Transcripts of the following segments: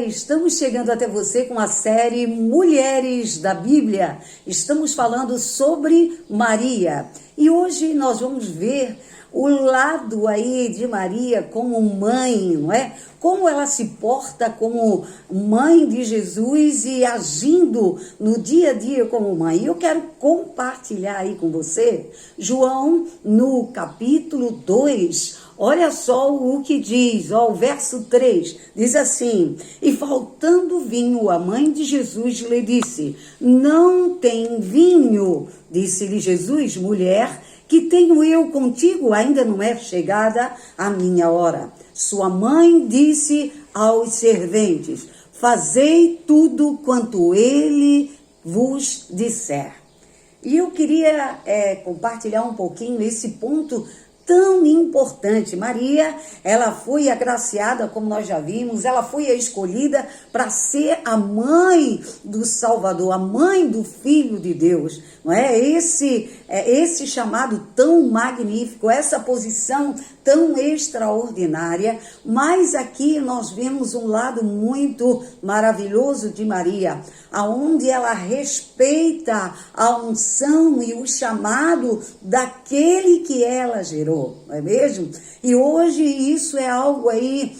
Estamos chegando até você com a série Mulheres da Bíblia. Estamos falando sobre Maria. E hoje nós vamos ver o lado aí de Maria como mãe, não é? Como ela se porta como mãe de Jesus e agindo no dia a dia como mãe. E eu quero compartilhar aí com você, João, no capítulo 2, olha só o que diz, o verso 3, diz assim: e faltando vinho, a mãe de Jesus lhe disse, não tem vinho. Disse-lhe Jesus, mulher, que tenho eu contigo, ainda não é chegada a minha hora. Sua mãe disse aos serventes, fazei tudo quanto ele vos disser. E eu queria compartilhar um pouquinho esse ponto tão importante. Maria, ela foi agraciada, como nós já vimos, ela foi a escolhida para ser a mãe do Salvador, a mãe do Filho de Deus, não é? Esse chamado tão magnífico, essa posição tão extraordinária, mas aqui nós vemos um lado muito maravilhoso de Maria, aonde ela respeita a unção e o chamado daquele que ela gerou, não é mesmo? E hoje isso é algo aí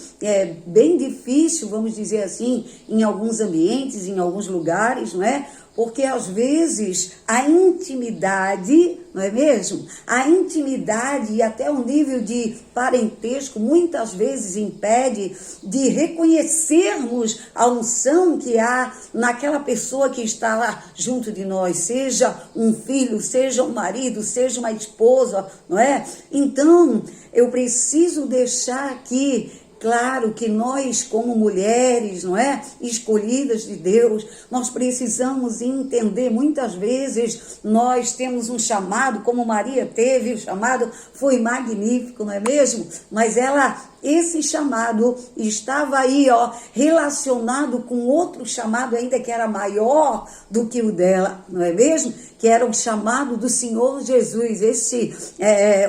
bem difícil, vamos dizer assim, em alguns ambientes, em alguns lugares, não é? Porque às vezes a intimidade, não é mesmo? A intimidade e até o nível de parentesco muitas vezes impede de reconhecermos a unção que há naquela pessoa que está lá junto de nós, seja um filho, seja um marido, seja uma esposa, não é? Então, eu preciso deixar aqui claro que nós, como mulheres, não é? Escolhidas de Deus, nós precisamos entender, muitas vezes nós temos um chamado, como Maria teve, o chamado foi magnífico, não é mesmo? Mas esse chamado estava aí, relacionado com outro chamado ainda que era maior do que o dela, não é mesmo? Que era o chamado do Senhor Jesus, esse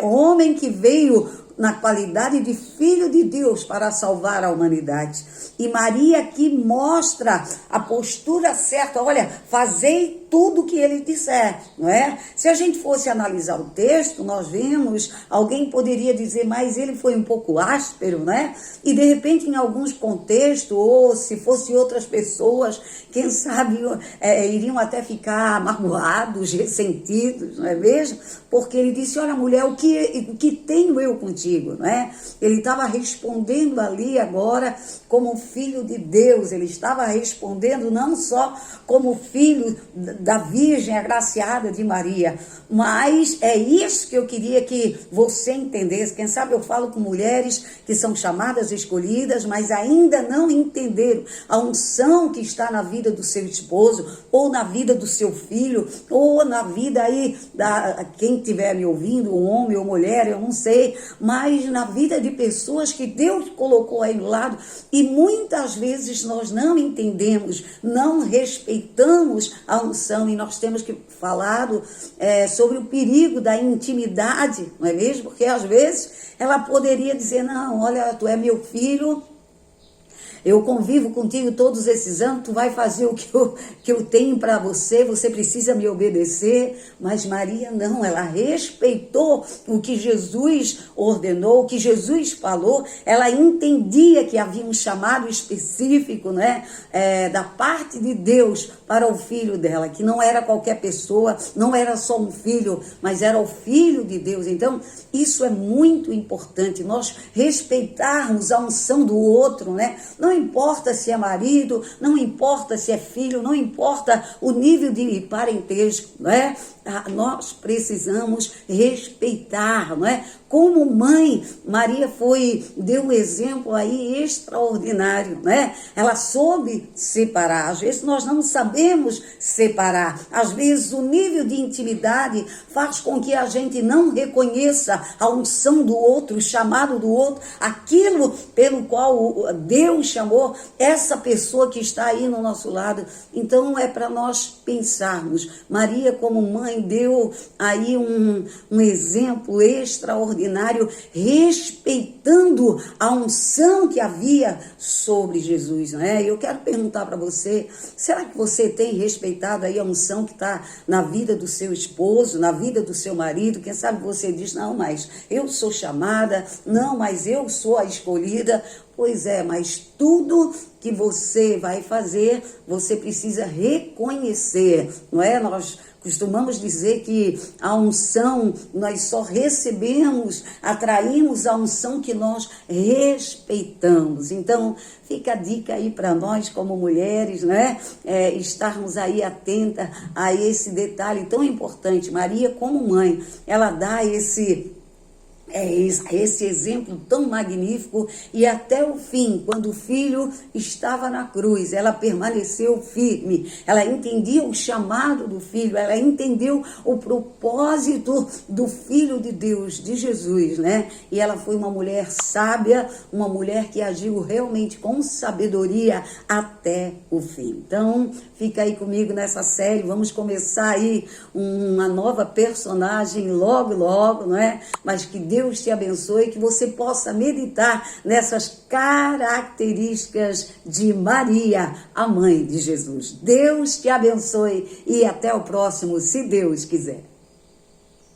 homem que veio na qualidade de Filho de Deus para salvar a humanidade. E Maria aqui mostra a postura certa, olha, fazei tudo o que ele disser, não é? Se a gente fosse analisar o texto, nós vemos, alguém poderia dizer, mas ele foi um pouco áspero, né? E de repente em alguns contextos, ou se fosse outras pessoas, quem sabe iriam até ficar magoados, ressentidos, não é mesmo? Porque ele disse, olha mulher, o que tenho eu contigo, não é? Ele estava respondendo ali agora como filho de Deus, ele estava respondendo não só como filho da Virgem agraciada de Maria, mas é isso que eu queria que você entendesse. Quem sabe eu falo com mulheres que são chamadas escolhidas, mas ainda não entenderam a unção que está na vida do seu esposo, ou na vida do seu filho, ou na vida aí quem estiver me ouvindo, um homem ou mulher, eu não sei, mas na vida de pessoas que Deus colocou aí no lado, e muitas vezes nós não entendemos, não respeitamos a unção, e nós temos que falar sobre o perigo da intimidade, não é mesmo? Porque às vezes ela poderia dizer, não, olha, tu é meu filho, eu convivo contigo todos esses anos, tu vai fazer o que eu tenho para você, você precisa me obedecer. Mas Maria não, ela respeitou o que Jesus ordenou, o que Jesus falou. Ela entendia que havia um chamado específico, né, da parte de Deus para o filho dela, que não era qualquer pessoa, não era só um filho, mas era o Filho de Deus. Então, isso é muito importante, nós respeitarmos a unção do outro, né? Não importa se é marido, não importa se é filho, não importa o nível de parentesco, não é? Nós precisamos respeitar, não é? Como mãe, Maria deu um exemplo aí extraordinário, né? Ela soube separar. Às vezes nós não sabemos separar. Às vezes o nível de intimidade faz com que a gente não reconheça a unção do outro, o chamado do outro, aquilo pelo qual Deus chamou chamou essa pessoa que está aí no nosso lado. Então é para nós pensarmos. Maria, como mãe, deu aí um exemplo extraordinário, respeitando a unção que havia sobre Jesus, né? Eu quero perguntar para você, será que você tem respeitado aí a unção que está na vida do seu esposo, na vida do seu marido? Quem sabe você diz, não, mas eu sou chamada, não, mas eu sou a escolhida. Pois é, mas tudo que você vai fazer, você precisa reconhecer, não é? Nós costumamos dizer que a unção, nós só recebemos, atraímos a unção que nós respeitamos. Então, fica a dica aí para nós como mulheres, né? Estarmos aí atentas a esse detalhe tão importante. Maria, como mãe, ela dá esse exemplo tão magnífico, e até o fim, quando o filho estava na cruz, ela permaneceu firme, ela entendia o chamado do filho, ela entendeu o propósito do Filho de Deus, de Jesus, né? E ela foi uma mulher sábia, uma mulher que agiu realmente com sabedoria até o fim. Então, fica aí comigo nessa série, vamos começar aí uma nova personagem logo, não é? Mas que Deus te abençoe, que você possa meditar nessas características de Maria, a mãe de Jesus. Deus te abençoe e até o próximo, se Deus quiser.